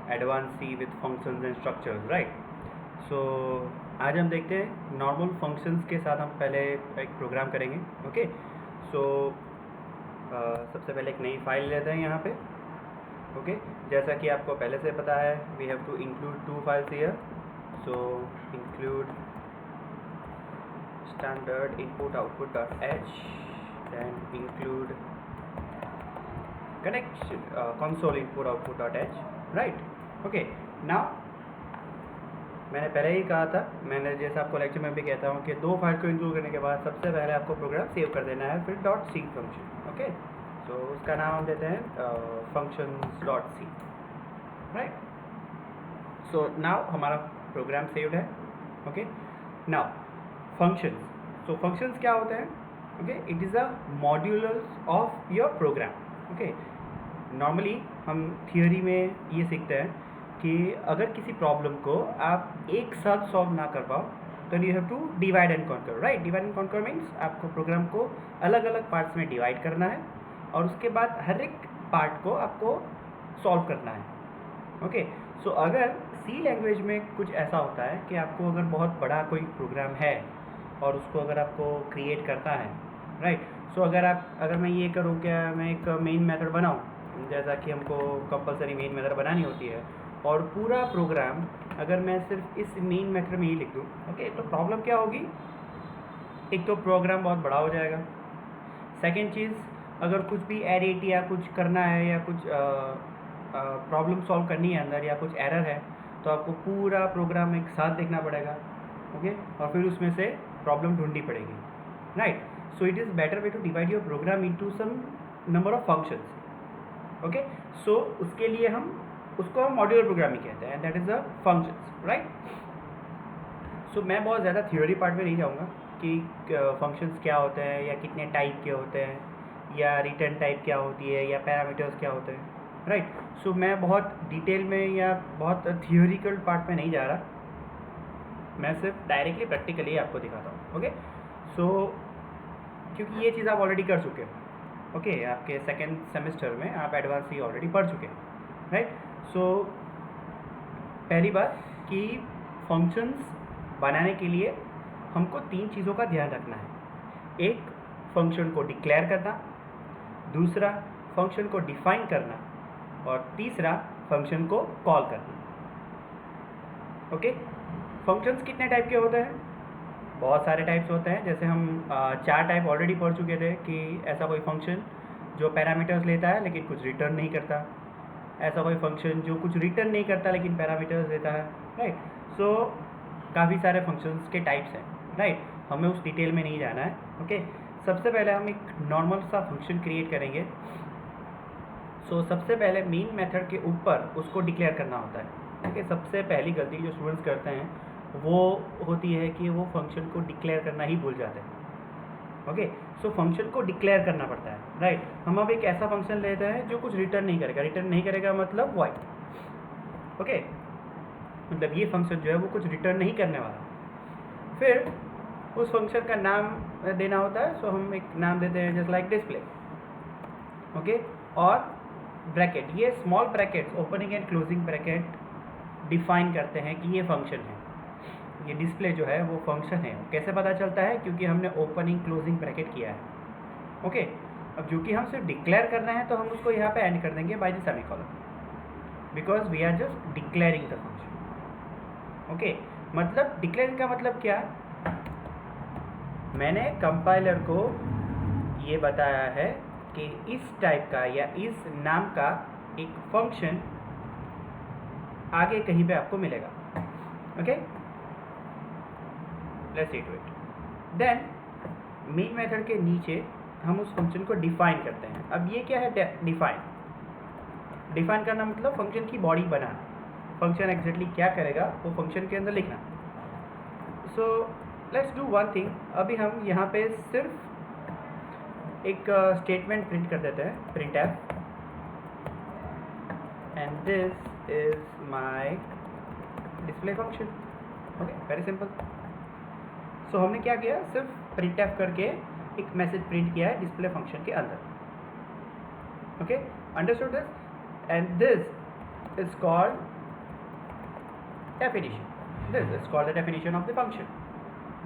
advanced C with functions and structures, right? So आज हम देखते हैं नॉर्मल फंक्शंस के साथ हम पहले एक प्रोग्राम करेंगे. ओके, सो सबसे पहले एक नई फाइल लेते हैं यहाँ पे. ओके, जैसा कि आपको पहले से पता है, we have to include 2 files here. So include standard input output.h, then include connection console input output.h, right? Okay, now मैंने पहले ही कहा था, मैंने जैसे आपको लेक्चर में भी कहता हूँ कि 2 फाइल को इंक्लूड करने के बाद सबसे पहले आपको प्रोग्राम सेव कर देना है, फिर .c फंक्शन. ओके, सो उसका नाम हम देते हैं functions.c, राइट? सो नाउ हमारा प्रोग्राम सेव्ड है. Okay, now functions. So functions क्या होते हैं? Okay, it is a modules of your program. Okay, normally हम थियोरी में ये सीखते हैं कि अगर किसी प्रॉब्लम को आप एक साथ सॉल्व ना कर पाओ तो you have to divide and conquer, right? Divide and conquer means आपको प्रोग्राम को अलग अलग पार्ट्स में डिवाइड करना है और उसके बाद हर एक पार्ट को आपको सॉल्व करना है. ओके, सो अगर सी लैंग्वेज में कुछ ऐसा होता है कि आपको अगर बहुत बड़ा कोई प्रोग्राम है और उसको अगर आपको क्रिएट करना है, राइट? सो अगर मैं ये करूँ, क्या मैं एक मेन मेथड बनाऊँ, जैसा कि हमको कंपलसरी मेन मेथड बनानी होती है, और पूरा प्रोग्राम अगर मैं सिर्फ इस मेन मेथड में ही लिख दूँ, ओके, तो प्रॉब्लम क्या होगी? एक तो प्रोग्राम बहुत बड़ा हो जाएगा. सेकेंड चीज़, अगर कुछ भी एडिट या कुछ करना है या कुछ प्रॉब्लम सॉल्व करनी है अंदर या कुछ एरर है, तो आपको पूरा प्रोग्राम एक साथ देखना पड़ेगा. ओके, और फिर उसमें से प्रॉब्लम ढूंढनी पड़ेगी, right? So it is better way to divide your program into some number of functions. Okay, so उसके लिए हम उसको मॉड्यूलर प्रोग्रामिंग कहते हैं, that is a functions, right? So मैं बहुत ज़्यादा थ्योरी पार्ट में नहीं जाऊँगा कि फंक्शंस क्या होते हैं या कितने टाइप के होते हैं या रिटर्न टाइप क्या होती है या पैरामीटर्स क्या होते हैं, राइट? सो मैं बहुत डिटेल में या बहुत थियोरिकल पार्ट में नहीं जा रहा, मैं सिर्फ डायरेक्टली प्रैक्टिकली आपको दिखाता हूँ. ओके, सो क्योंकि ये चीज़ आप ऑलरेडी कर चुके हैं. ओके, आपके सेकेंड सेमेस्टर में आप एडवांस सी ऑलरेडी पढ़ चुके हैं, राइट? सो पहली बात कि फंक्शंस बनाने के लिए हमको 3 चीज़ों का ध्यान रखना है. एक, फंक्शन को डिक्लेयर करना, दूसरा फंक्शन को डिफाइन करना, और तीसरा फंक्शन को कॉल करना. ओके, फंक्शंस कितने टाइप के होते हैं? बहुत सारे टाइप्स होते हैं. जैसे हम 4 टाइप ऑलरेडी पढ़ चुके थे कि ऐसा कोई फंक्शन जो पैरामीटर्स लेता है लेकिन कुछ रिटर्न नहीं करता, ऐसा कोई फंक्शन जो कुछ रिटर्न नहीं करता लेकिन पैरामीटर्स देता है, राइट? सो काफ़ी सारे फंक्शंस के टाइप्स हैं, राइट? हमें उस डिटेल में नहीं जाना है. ओके, सबसे पहले हम एक नॉर्मल सा फंक्शन क्रिएट करेंगे. सो सबसे पहले मेन मेथड के ऊपर उसको डिक्लेयर करना होता है. ओके, सबसे पहली गलती जो स्टूडेंट्स करते हैं वो होती है कि वो फंक्शन को डिक्लेयर करना ही भूल जाते हैं. ओके, सो फंक्शन को डिक्लेयर करना पड़ता है, राइट? हम अब एक ऐसा फंक्शन लेते हैं जो कुछ रिटर्न नहीं करेगा. रिटर्न नहीं करेगा मतलब वॉइड. ओके, मतलब ये फंक्शन जो है वो कुछ रिटर्न नहीं करने वाला. फिर उस फंक्शन का नाम देना होता है. सो हम एक नाम देते हैं जस्ट लाइक डिस्प्ले. ओके, और ब्रैकेट, ये small brackets, opening and closing bracket define करते हैं कि ये फंक्शन है. ये डिस्प्ले जो है वो फंक्शन है. कैसे पता चलता है? क्योंकि हमने ओपनिंग क्लोजिंग ब्रैकेट किया है. ओके, अब जो कि हम सिर्फ डिक्लेयर करना है तो हम उसको यहाँ पे एंड कर देंगे by the semicolon, because we are just declaring the function. Okay, मतलब डिक्लेयरिंग का मतलब क्या? मैंने कंपाइलर को ये बताया है कि इस टाइप का या इस नाम का एक फंक्शन आगे कहीं पे आपको मिलेगा. Okay, let's see to it. Then main method के नीचे हम उस फंक्शन को डिफाइन करते हैं. अब ये क्या है? डिफाइन. डिफाइन करना मतलब फंक्शन की बॉडी बनाना. फंक्शन एग्जैक्टली क्या करेगा वो फंक्शन के अंदर लिखना. So let's do one thing. अभी हम यहाँ पे सिर्फ एक स्टेटमेंट प्रिंट कर देते हैं, print f, and this is my display function. Okay, very simple. So हमने क्या किया? सिर्फ प्रिंट एफ करके एक मैसेज प्रिंट किया है डिस्प्ले फंक्शन के अंदर. Okay, understood this? And this is called definition. This is called the definition of the function,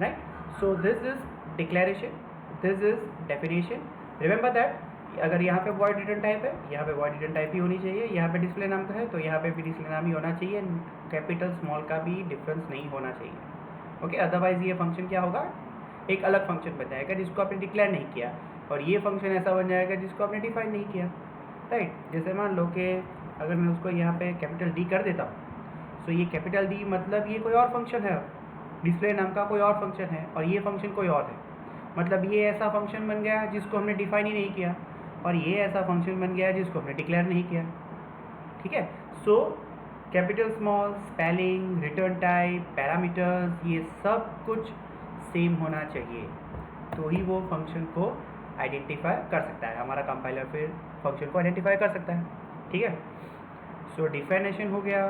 right? So this is declaration, this is definition. Remember that अगर यहाँ पे void return type है, यहाँ पे void return type ही होनी चाहिए, यहाँ पे डिस्प्ले नाम का है तो यहाँ पे भी डिस्प्ले नाम ही होना चाहिए, कैपिटल स्मॉल का भी डिफरेंस नहीं होना चाहिए। ओके, अदरवाइज ये फंक्शन क्या होगा, एक अलग फंक्शन बन जाएगा जिसको आपने डिक्लेयर नहीं किया, और ये फंक्शन ऐसा बन जाएगा जिसको आपने डिफाइन नहीं किया, राइट? जैसे मान लो कि अगर मैं उसको यहाँ पे कैपिटल डी कर देता हूँ, तो ये कैपिटल डी मतलब ये कोई और फंक्शन है, डिस्प्ले नाम का कोई और फंक्शन है, और ये फंक्शन कोई और है, मतलब ये ऐसा फंक्शन बन गया जिसको हमने डिफाइन ही नहीं किया, और ये ऐसा फंक्शन बन गया जिसको हमने डिक्लेयर नहीं किया। ठीक है, so capital small, spelling, return type, parameters, ये सब कुछ सेम होना चाहिए, तो ही वो फंक्शन को आइडेंटिफाई कर सकता है, हमारा कंपाइलर फिर फंक्शन को आइडेंटिफाई कर सकता है। ठीक है, सो डिफाइनेशन हो गया,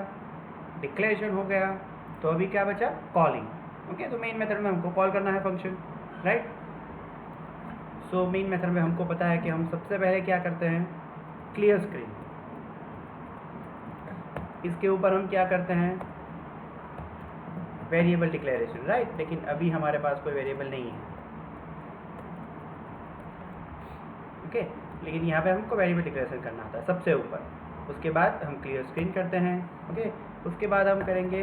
डिक्लेरेशन हो गया, तो अभी क्या बचा, कॉलिंग। ओके, तो मेन मेथड में हमको कॉल करना है function, right? So main method में हमको पता है कि हम सबसे पहले क्या करते हैं, क्लियर स्क्रीन, इसके ऊपर हम क्या करते हैं, वेरिएबल डिक्लेरेशन, राइट? लेकिन अभी हमारे पास कोई वेरिएबल नहीं है, ओके, लेकिन यहाँ पे हमको वेरिएबल डिक्लेरेशन करना होता है सबसे ऊपर, उसके बाद हम क्लियर स्क्रीन करते हैं। ओके, उसके बाद हम करेंगे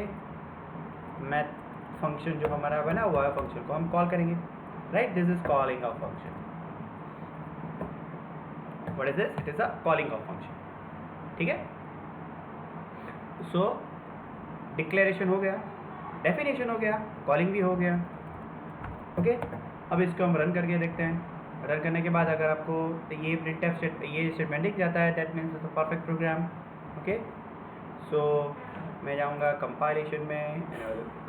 मैथ फंक्शन जो हमारा बना हुआ है, फंक्शन को हम कॉल करेंगे, right? This is calling of function. What is this? It is a calling of function. ठीक है, सो डिक्लेरेशन हो गया, डेफिनेशन हो गया, कॉलिंग भी हो गया। ओके, अब इसको हम रन करके देखते हैं। रन करने के बाद अगर आपको ये printf ये स्टेटमेंट दिख जाता है, that means it's a perfect program. Okay, so मैं जाऊँगा कंपाइलेशन में,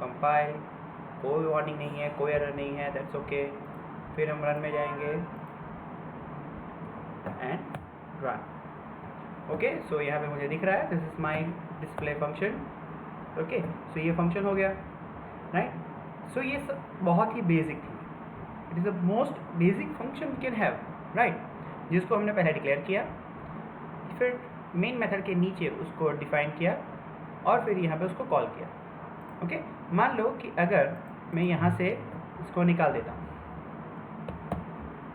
कंपाइल, कोई वार्निंग नहीं है, कोई एरर नहीं है, दैट्स ओके। फिर हम रन में जाएंगे एंड रन। ओके, सो यहाँ पे मुझे दिख रहा है, this is my display function. Okay, so ये फंक्शन हो गया, राइट? सो ये बहुत ही बेसिक थी, it is the most basic function you can have, right? जिसको हमने पहले डिक्लेयर किया, फिर मेन मेथड के नीचे उसको डिफाइन किया, और फिर यहाँ पे उसको कॉल किया। ओके, मान लो कि अगर मैं यहाँ से इसको निकाल देता हूँ,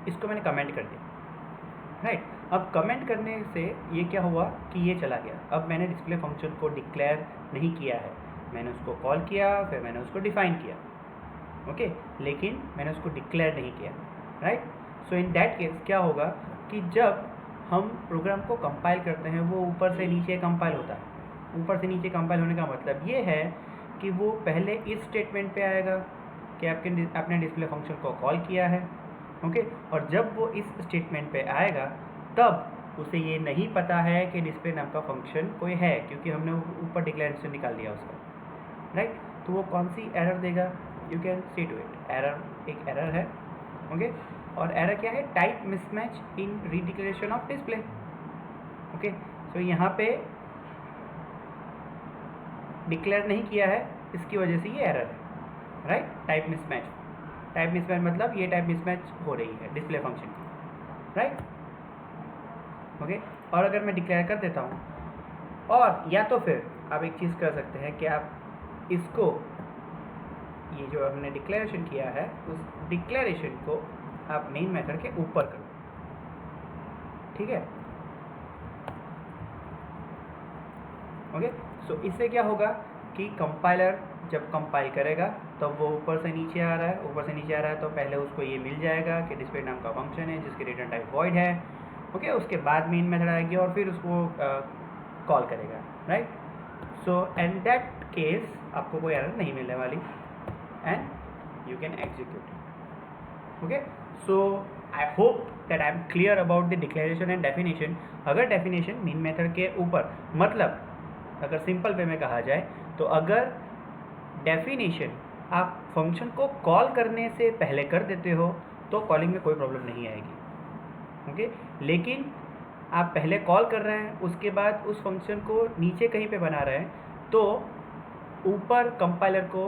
इसको मैंने कमेंट कर दिया, राइट? अब कमेंट करने से ये क्या हुआ कि ये चला गया, अब मैंने डिस्प्ले फंक्शन को डिक्लेयर नहीं किया है, मैंने उसको कॉल किया, फिर मैंने उसको डिफाइन किया, ओके, लेकिन मैंने उसको डिक्लेयर नहीं किया, right? So in that case क्या होगा कि जब हम प्रोग्राम को कंपाइल करते हैं, वो ऊपर से नीचे कंपाइल होता है। ऊपर से नीचे कंपाइल होने का मतलब ये है कि वो पहले इस स्टेटमेंट पे आएगा कि आपने डिस्प्ले फंक्शन को कॉल किया है, ओके, और जब वो इस स्टेटमेंट पे आएगा तब उसे ये नहीं पता है कि डिस्प्ले नाम का फंक्शन कोई है, क्योंकि हमने ऊपर डिक्लेरेशन निकाल दिया उसका, राइट? तो वो कौन सी एरर देगा, you can see to it. Error, एक एरर है, ओके, और एरर क्या है, type mismatch in redeclaration of display. Okay, so यहाँ पे डिक्लेयर नहीं किया है, इसकी वजह से ये एरर है, right? Type mismatch, type mismatch मतलब ये टाइप मिसमैच हो रही है डिस्प्ले फंक्शन की, राइट? ओके, और अगर मैं डिक्लेयर कर देता हूँ, और या तो फिर आप एक चीज़ कर सकते हैं कि आप इसको, ये जो हमने डिक्लेरेशन किया है, उस डिक्लेरेशन को आप मेन मेथड के ऊपर करो, ठीक है? ओके, सो इससे क्या होगा कि कंपाइलर जब कंपाइल करेगा तब तो वो ऊपर से नीचे आ रहा है, ऊपर से नीचे आ रहा है तो पहले उसको ये मिल जाएगा कि डिस्प्ले नाम का फंक्शन है जिसकी रिटर्न टाइप वॉइड है, ओके, उसके बाद मेन मेथड आएगी और फिर उसको कॉल करेगा, right? So and that case आपको कोई एरर नहीं मिलने वाली and you can execute. Okay, so I hope that I am clear about the declaration and definition. अगर डेफिनेशन मेन मेथड के ऊपर, मतलब अगर सिंपल वे में कहा जाए तो अगर डेफिनेशन आप फंक्शन को कॉल करने से पहले कर देते हो तो कॉलिंग में कोई प्रॉब्लम नहीं आएगी, ओके, लेकिन आप पहले कॉल कर रहे हैं उसके बाद उस फंक्शन को नीचे कहीं पे बना रहे हैं तो ऊपर कंपाइलर को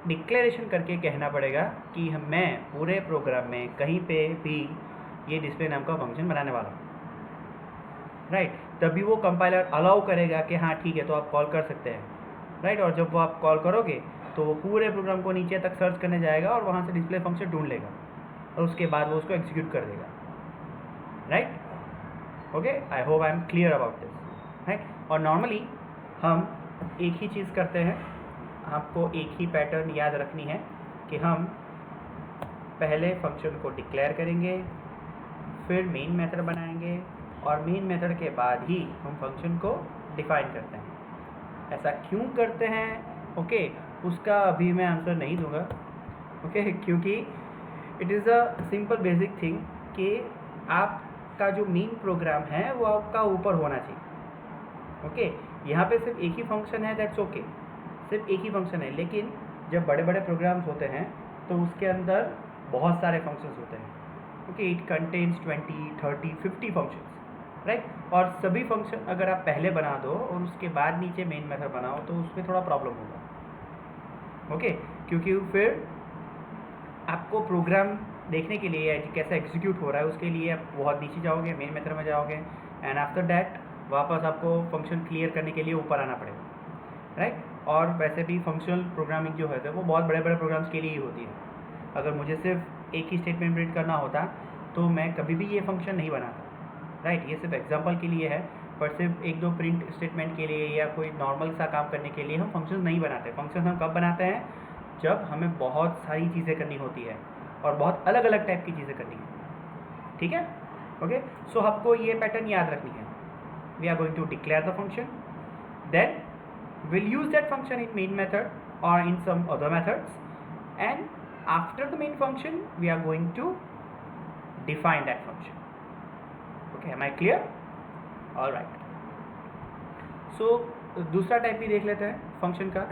डिक्लेरेशन करके कहना पड़ेगा कि मैं पूरे प्रोग्राम में कहीं पे भी ये डिस्प्ले नाम का फंक्शन बनाने वाला हूँ, राइट? तभी वो कंपाइलर अलाउ करेगा कि हाँ ठीक है तो आप कॉल कर सकते हैं, राइट। और जब वो आप कॉल करोगे तो वो पूरे प्रोग्राम को नीचे तक सर्च करने जाएगा और वहाँ से डिस्प्ले फंक्शन ढूंढ लेगा और उसके बाद वो उसको एग्जीक्यूट कर देगा, right. Okay, I hope I am clear about this, right. और नॉर्मली हम एक ही चीज़ करते हैं, आपको एक ही पैटर्न याद रखनी है कि हम पहले फंक्शन को डिक्लेयर करेंगे, फिर मेन मेथड बनाएंगे और मेन मेथड के बाद ही हम फंक्शन को डिफाइन करते हैं। ऐसा क्यों करते हैं, ओके, उसका अभी मैं आंसर नहीं दूंगा, ओके, क्योंकि it is a simple basic thing कि आपका जो मेन प्रोग्राम है वो आपका ऊपर होना चाहिए, ओके। यहाँ पे सिर्फ एक ही फंक्शन है, दैट्स ओके, सिर्फ एक ही फंक्शन है। लेकिन जब बड़े बड़े प्रोग्राम्स होते हैं तो उसके अंदर बहुत सारे फंक्शंस होते हैं, okay. It contains 20, 30, 50 functions, right. और सभी फंक्शन अगर आप पहले बना दो और उसके बाद नीचे मेन मेथड बनाओ तो उसमें थोड़ा प्रॉब्लम होगा, ओके। क्योंकि फिर आपको प्रोग्राम देखने के लिए कैसा एग्जीक्यूट हो रहा है उसके लिए आप बहुत नीचे जाओगे, मेन मेथड में जाओगे, एंड आफ्टर दैट वापस आपको फंक्शन क्लियर करने के लिए ऊपर आना पड़ेगा, राइट। और वैसे भी फंक्शनल प्रोग्रामिंग जो है वो बहुत बड़े बड़े प्रोग्राम्स के लिए ही होती है। अगर मुझे सिर्फ एक ही स्टेटमेंट प्रिंट करना होता तो मैं कभी भी ये फंक्शन नहीं बनाता, राइट। ये सिर्फ एग्जांपल के लिए है, पर सिर्फ एक दो प्रिंट स्टेटमेंट के लिए या कोई नॉर्मल सा काम करने के लिए हम फंक्शन नहीं बनाते। फंक्शन हम कब बनाते हैं, जब हमें बहुत सारी चीज़ें करनी होती है और बहुत अलग अलग टाइप की चीज़ें करनी है, ठीक है, ओके। सो आपको ये पैटर्न याद रखनी है। We are going to declare the function, then we'll use that function in main method or in some other methods, and after the main function we are going to define that function, okay, am I clear? all right, so दूसरा type भी देख लेते हैं function का।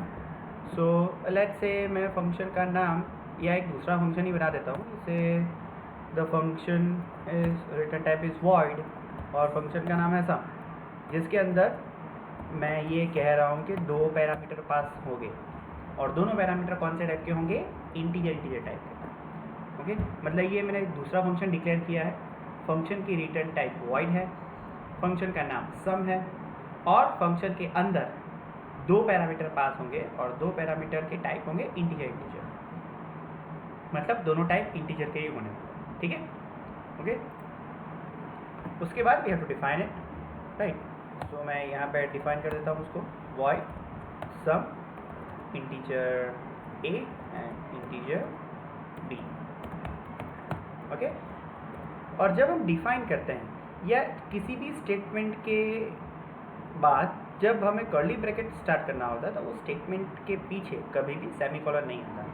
so let's say मैं function का नाम या एक दूसरा फंक्शन ही बना देता हूँ, जैसे the function is return type is void और फंक्शन का नाम है sum, जिसके अंदर मैं ये कह रहा हूँ कि दो पैरामीटर पास होंगे और दोनों पैरामीटर कौन से टाइप के होंगे, इंटीजर टाइप के, ओके। मतलब ये मैंने दूसरा फंक्शन डिक्लेयर किया है, फंक्शन की रिटर्न टाइप वॉइड है, फंक्शन का नाम सम है और फंक्शन के अंदर दो पैरामीटर पास होंगे और दो पैरामीटर के टाइप होंगे इंटीजर, मतलब दोनों टाइप इंटीजर के ही होने वाले, ठीक है, ओके। उसके बाद we have to define it, right. तो मैं यहाँ पे डिफाइन कर देता हूँ उसको, void sum integer a and integer b, okay. और जब हम डिफाइन करते हैं या किसी भी स्टेटमेंट के बाद जब हमें कर्ली ब्रैकेट स्टार्ट करना होता है तो उस स्टेटमेंट के पीछे कभी भी सेमीकोलन नहीं आता,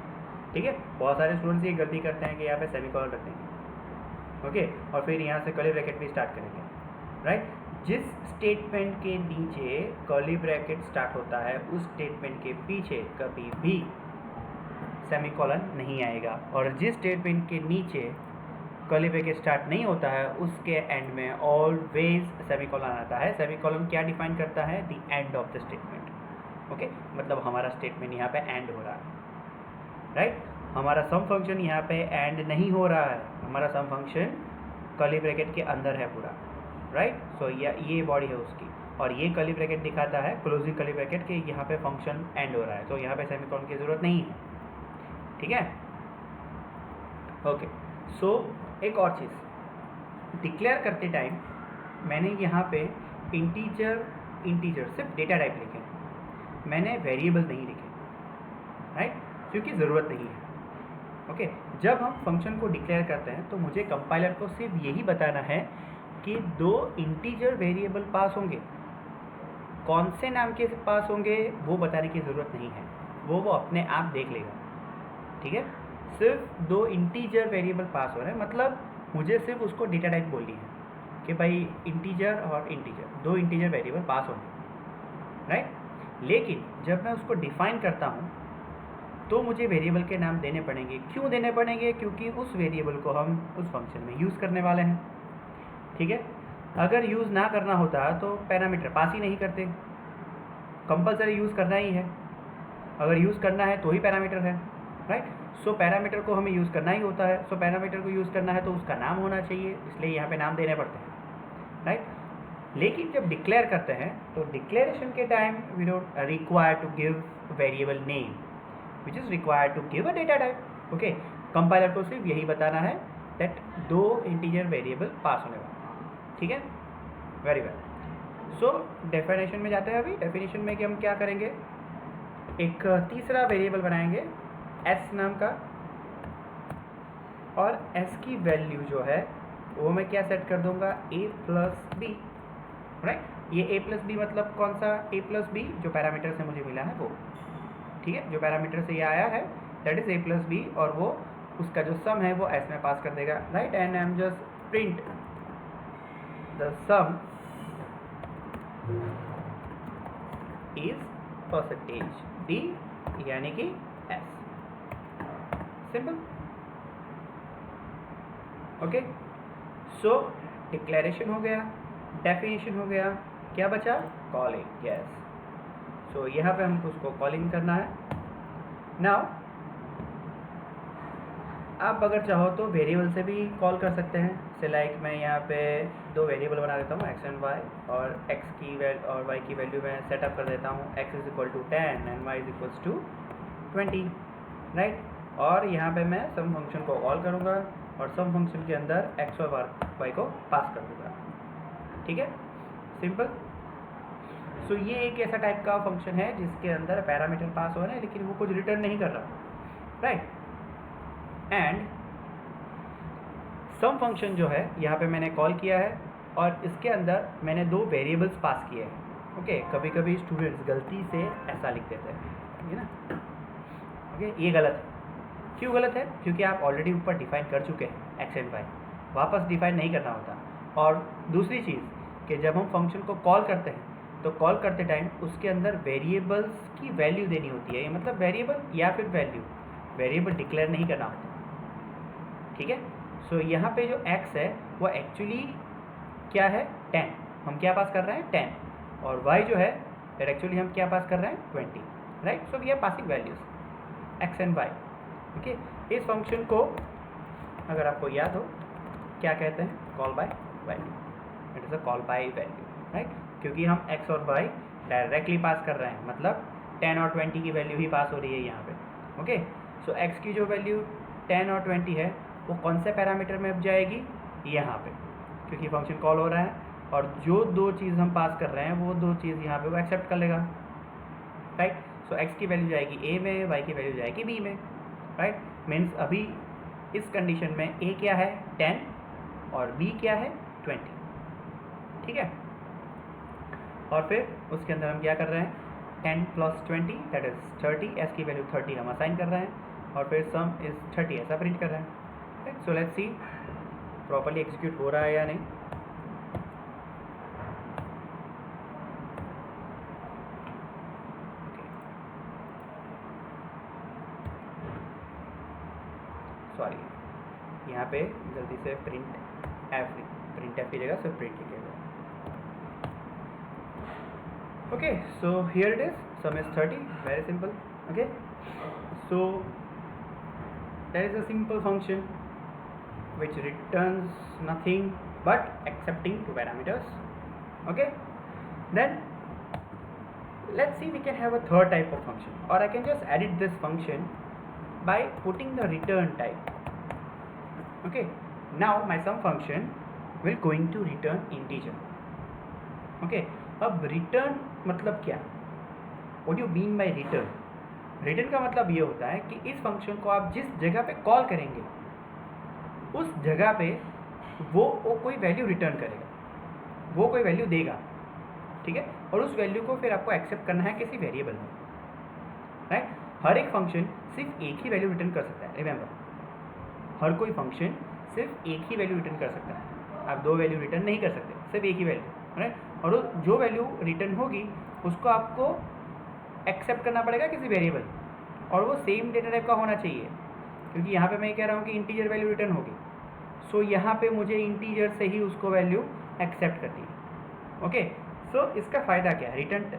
ठीक है। बहुत सारे स्टूडेंट्स ये गलती करते हैं कि यहाँ पे सेमीकोलन रख देंगे, ओके, और फिर यहाँ से कर्ली ब्रैकेट भी स्टार्ट करेंगे, राइट। जिस स्टेटमेंट के नीचे कर्ली ब्रैकेट स्टार्ट होता है उस स्टेटमेंट के पीछे कभी भी सेमीकोलन नहीं आएगा, और जिस स्टेटमेंट के नीचे कर्ली ब्रैकेट स्टार्ट नहीं होता है उसके एंड में ऑलवेज सेमीकोलन आता है। सेमीकोलन क्या डिफाइन करता है, the end of the statement, okay. मतलब हमारा स्टेटमेंट यहाँ पे एंड हो रहा है, राइट। हमारा सम फंक्शन यहाँ पे एंड नहीं हो रहा है, हमारा सम फंक्शन कर्ली ब्रैकेट के अंदर है पूरा, राइट। सो ये बॉडी है उसकी और ये कर्ली ब्रैकेट दिखाता है, क्लोजिंग कर्ली ब्रैकेट, कि यहाँ पे फंक्शन एंड हो रहा है, तो यहाँ पे सेमीकोलन की ज़रूरत नहीं है, ठीक है, ओके। सो एक और चीज़, डिक्लेयर करते टाइम मैंने यहाँ पे इंटीजर सिर्फ डेटा टाइप लिखे, मैंने वेरिएबल नहीं लिखे, राइट, क्योंकि ज़रूरत नहीं है, ओके। जब हम फंक्शन को डिक्लेयर करते हैं तो मुझे कंपाइलर को सिर्फ यही बताना है कि दो इंटीजर वेरिएबल पास होंगे, कौन से नाम के पास होंगे वो बताने की ज़रूरत नहीं है, वो अपने आप देख लेगा, ठीक है। सिर्फ दो इंटीजर वेरिएबल पास हो रहे हैं, मतलब मुझे सिर्फ उसको डेटा टाइप बोलनी है कि भाई इंटीजर और इंटीजर, दो इंटीजर वेरिएबल पास होंगे, राइट। लेकिन जब मैं उसको डिफाइन करता हूँ तो मुझे वेरिएबल के नाम देने पड़ेंगे। क्यों देने पड़ेंगे, क्योंकि उस वेरिएबल को हम उस फंक्शन में यूज़ करने वाले हैं, ठीक है। अगर यूज़ ना करना होता तो पैरामीटर पास ही नहीं करते, कंपलसरी यूज़ करना ही है, अगर यूज़ करना है तो ही पैरामीटर है, राइट। सो पैरामीटर को हमें यूज़ करना ही होता है, सो पैरामीटर को यूज़ करना है तो उसका नाम होना चाहिए, इसलिए यहाँ पे नाम देने पड़ते हैं, राइट। लेकिन जब डिक्लेयर करते हैं तो डिक्लेरेशन के time we don't require to give variable name which is required to give a data type. Okay, compiler को सिर्फ यही बताना है दैट 2 इंटीजर वेरिएबल पास होने वाला। ठीक है, वेरी वेल। सो डेफिनेशन में जाते हैं। अभी डेफिनेशन में कि हम क्या करेंगे, एक तीसरा वेरिएबल बनाएंगे s नाम का, और s की वैल्यू जो है वो मैं क्या सेट कर दूंगा, a प्लस बी। राइट, ये a प्लस बी मतलब कौन सा a प्लस बी, जो पैरामीटर से मुझे मिला है वो। ठीक है, जो पैरामीटर से ये आया है that is a plus B, और वो उसका जो सम है वो s में पास कर देगा। Right, and I am just print the some is percentage d यानी कि s। सिंपल। ओके, सो डिक्लेरेशन हो गया, डेफिनेशन हो गया, क्या बचा, कॉलिंग। यस, सो यहाँ पे हमको उसको कॉलिंग करना है। नाउ आप अगर चाहो तो वेरिएबल से भी कॉल कर सकते हैं। से लाइक मैं यहाँ पे 2 वेरिएबल बना देता हूँ, x एंड y, और x की वैल्यू और y की वैल्यू मैं सेटअप कर देता हूँ, x is equal to 10 and y is equal to 20। Right, और यहाँ पे मैं सम फंक्शन को कॉल करूँगा और सम फंक्शन के अंदर x और y को पास कर दूँगा। ठीक है, सिंपल। सो ये एक ऐसा टाइप का फंक्शन है जिसके अंदर पैरामीटर पास हो रहे हैं लेकिन वो कुछ रिटर्न नहीं कर रहा। राइट, एंड सम फंक्शन जो है यहाँ पे मैंने कॉल किया है और इसके अंदर मैंने 2 वेरिएबल्स पास किए हैं। ओके, कभी कभी स्टूडेंट्स गलती से ऐसा लिख देते हैं, ठीक है ना। ओके, ये गलत है। क्यों गलत है, क्योंकि आप ऑलरेडी ऊपर डिफाइन कर चुके हैं x एंड y, वापस डिफाइन नहीं करना होता। और दूसरी चीज़ कि जब हम फंक्शन को कॉल करते हैं तो कॉल करते टाइम उसके अंदर वेरिएबल्स की वैल्यू देनी होती है, मतलब वेरिएबल या फिर वेरिएबल डिक्लेयर नहीं करना होता। ठीक है, सो यहाँ पे जो x है वो एक्चुअली क्या है, 10। हम क्या पास कर रहे हैं, 10, और y जो है फिर एक्चुअली हम क्या पास कर रहे हैं, 20। Right, so we are passing values x and y। Okay, इस फंक्शन को अगर आपको याद हो क्या कहते हैं, call by value. It is a call by value. Right, क्योंकि हम x और y डायरेक्टली पास कर रहे हैं, मतलब 10 और 20 की वैल्यू ही पास हो रही है यहाँ पे। ओके, सो x की जो वैल्यू 10 और 20 है वो कौन से पैरामीटर में अब जाएगी, यहाँ पे, क्योंकि फंक्शन कॉल हो रहा है और जो 2 चीज़ हम पास कर रहे हैं वो 2 चीज़ यहाँ पे वो एक्सेप्ट कर लेगा। राइट, सो x की वैल्यू जाएगी a में, y की वैल्यू जाएगी b में। राइट, मीन्स अभी इस कंडीशन में a क्या है, 10, और b क्या है, 20। ठीक है, और फिर उसके अंदर हम क्या कर रहे हैं, 10 प्लस 20 दैट इज 30, s की वैल्यू 30 हम असाइन कर रहे हैं और फिर सम इज 30 ऐसा प्रिंट कर रहे हैं। So let's see properly execute हो रहा है या नहीं। सॉरी, यहाँ पे जल्दी से प्रिंट एफ की जगह सिर्फ प्रिंट लिखेगा। Okay, so here it is, some is 30, very simple. Okay, so that is a simple function which returns nothing but accepting 2 parameters. Okay, then let's see, we can have a third type of function, or I can just edit this function by putting the return type. Okay, now my sum function will going to return integer. Okay, अब return मतलब क्या, what do you mean by return? Return का मतलब ये होता है कि इस फंक्शन को आप जिस जगह पे कॉल करेंगे उस जगह पे वो कोई वैल्यू रिटर्न करेगा, वो कोई वैल्यू देगा। ठीक है, और उस वैल्यू को फिर आपको एक्सेप्ट करना है किसी वेरिएबल में। राइट, हर एक फंक्शन सिर्फ एक ही वैल्यू रिटर्न कर सकता है। रिमेंबर, हर कोई फंक्शन सिर्फ एक ही वैल्यू रिटर्न कर सकता है, आप 2 वैल्यू रिटर्न नहीं कर सकते, सिर्फ एक ही वैल्यू। राइट, और जो वैल्यू रिटर्न होगी उसको आपको एक्सेप्ट करना पड़ेगा किसी वेरिएबल, और वो सेम डेटा टाइप का होना चाहिए, क्योंकि यहाँ पे मैं कह रहा हूँ कि इंटीजर वैल्यू रिटर्न होगी। सो यहाँ पे मुझे इंटीजर से ही उसको वैल्यू एक्सेप्ट करनी है। ओके, सो इसका फ़ायदा क्या है,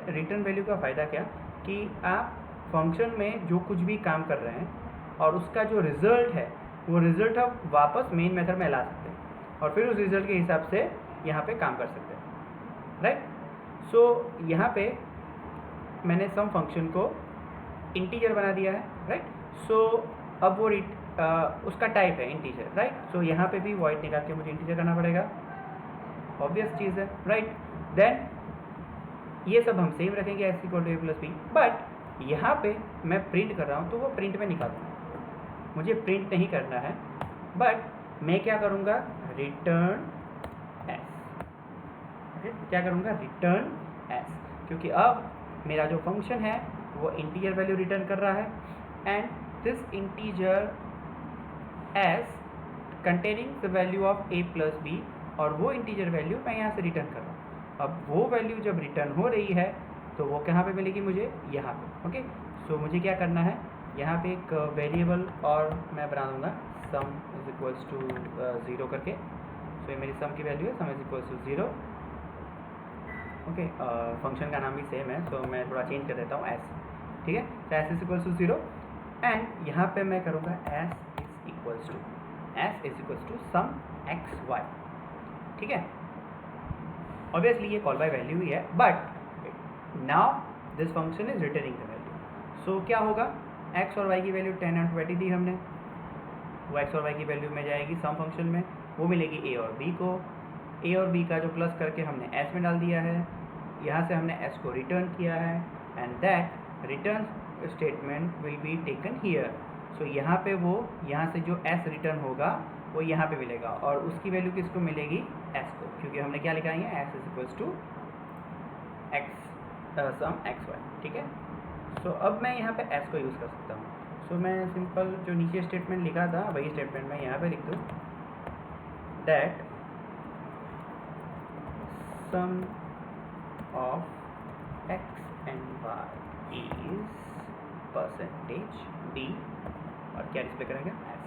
रिटर्न वैल्यू का फ़ायदा क्या, कि आप फंक्शन में जो कुछ भी काम कर रहे हैं और उसका जो रिज़ल्ट है वो रिज़ल्ट आप वापस मेन मेथड में ला सकते हैं और फिर उस रिज़ल्ट के हिसाब से यहाँ पे काम कर सकते हैं। राइट। सो यहाँ पे मैंने सम फंक्शन को इंटीजर बना दिया है, राइट। सो अब वो उसका टाइप है इंटीजर, राइट। सो यहाँ पे भी वॉइड निकाल के मुझे इंटीजर करना पड़ेगा, ऑब्वियस चीज़ है, राइट। देन ये सब हम सेम रखेंगे S equal to A plus B, but यहाँ पे मैं प्रिंट कर रहा हूँ तो वो प्रिंट में निकालूंगा, मुझे प्रिंट नहीं करना है, बट मैं क्या करूँगा, रिटर्न एस। क्या करूँगा, रिटर्न एस, क्योंकि अब मेरा जो फंक्शन है वो इंटीजर वैल्यू रिटर्न कर रहा है, and this integer S containing the value of A plus B, और वो इंटीजर वैल्यू मैं यहाँ से रिटर्न कर रहा हूँ। अब वो वैल्यू जब रिटर्न हो रही है तो वो कहाँ पे मिलेगी मुझे, यहाँ पे, ओके। सो मुझे क्या करना है, यहाँ पे एक वेरिएबल और मैं बना दूँगा सम इज इक्वल्स टू 0 करके। सो ये मेरी सम की वैल्यू है, sum is equals to 0, okay. Function का नाम भी सेम है, सो मैं थोड़ा चेंज कर देता हूँ एस, ठीक है। तो s is equals to 0, and यहाँ पे मैं करूँगा s is equals to sum x Y, ठीक है। ऑब्वियसली ये कॉल बाय वैल्यू ही है, but now this function is returning the value. So क्या होगा, एक्स और वाई की वैल्यू 10 और 20 दी हमने, वो एक्स और वाई की वैल्यू में जाएगी सम फंक्शन में, वो मिलेगी ए और बी को। ए और बी का जो प्लस करके हमने एस में डाल दिया है, यहाँ से हमने एस को रिटर्न किया है, and that return statement will be taken here. So यहाँ पे वो यहाँ से जो एस रिटर्न होगा वो यहाँ पे मिलेगा, और उसकी वैल्यू किसको मिलेगी, एस को, क्योंकि हमने क्या लिखा है, S is equals to X sum x Y, ठीक है। सो अब मैं यहाँ पे एस को यूज़ कर सकता हूँ। सो मैं सिंपल जो नीचे स्टेटमेंट लिखा था वही स्टेटमेंट मैं यहाँ पे लिख दूँ, that sum of x and Y is percentage D, और क्या डिस्प्ले करेंगे, एस।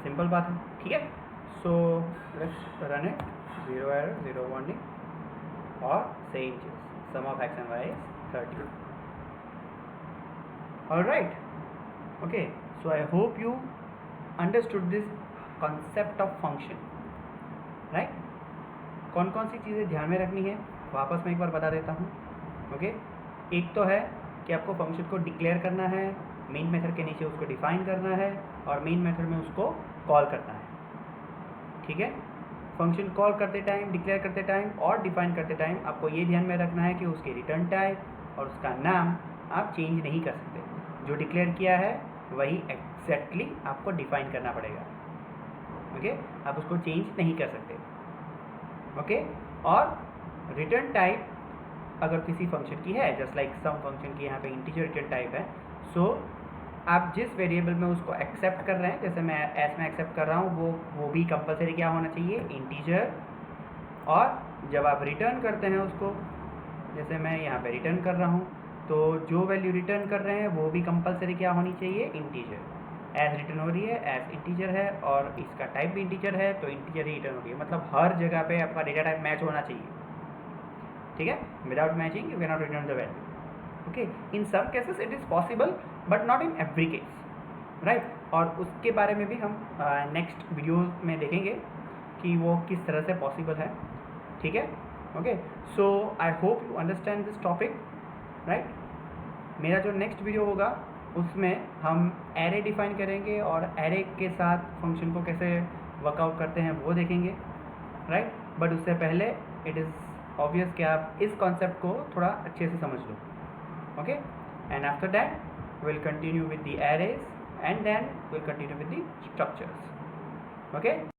सिंपल बात है, ठीक है। So let's run it, 0 error, 0 warning, और सेम चीज, sum of x and Y is 30। Alright, okay. So I hope you understood this concept of function, right. कौन कौन सी चीज़ें ध्यान में रखनी है वापस मैं एक बार बता देता हूँ, ओके। एक तो है कि आपको फंक्शन को डिक्लेयर करना है, मेन मेथड के नीचे उसको डिफाइन करना है, और मेन मेथड में उसको कॉल करना है, ठीक है। फंक्शन कॉल करते टाइम, डिक्लेयर करते टाइम और डिफाइन करते टाइम आपको ये ध्यान में रखना है कि उसके रिटर्न टाइप और उसका नाम आप चेंज नहीं कर सकते। जो डिक्लेयर किया है वही एग्जैक्टली आपको डिफाइन करना पड़ेगा, ओके। आप उसको चेंज नहीं कर सकते, ओके। और रिटर्न टाइप अगर किसी फंक्शन की है, जस्ट लाइक सम फंक्शन की यहाँ पे इंटीजर रिटर्न टाइप है, सो आप जिस वेरिएबल में उसको एक्सेप्ट कर रहे हैं, जैसे मैं एस में एक्सेप्ट कर रहा हूँ, वो भी कंपलसरी क्या होना चाहिए, इंटीजर। और जब आप रिटर्न करते हैं उसको, जैसे मैं यहाँ पे रिटर्न कर रहा हूँ, तो जो वैल्यू रिटर्न कर रहे हैं वो भी कंपलसरी क्या होनी चाहिए, इंटीजर। एस रिटर्न हो रही है, एस इंटीजर है, और इसका टाइप भी इंटीजर है, तो इंटीजर ही रिटर्न हो रही है। मतलब हर जगह पे आपका डेटा टाइप मैच होना चाहिए, ठीक है। Without matching you can not return the value, okay. In some cases it is possible, but not in every case, right. और उसके बारे में भी हम नेक्स्ट वीडियो में देखेंगे कि वो किस तरह से पॉसिबल है, ठीक है, okay. So I hope you understand this topic, right. मेरा जो नेक्स्ट वीडियो होगा उसमें हम एरे डिफाइन करेंगे, और एरे के साथ फंक्शन को कैसे वर्कआउट करते हैं वो देखेंगे, राइट। बट उससे पहले इट इज़ ऑब्वियस कि आप इस कॉन्सेप्ट को थोड़ा अच्छे से समझ लो, okay, and after that we'll continue with the arrays, and then we'll continue with the structures, okay.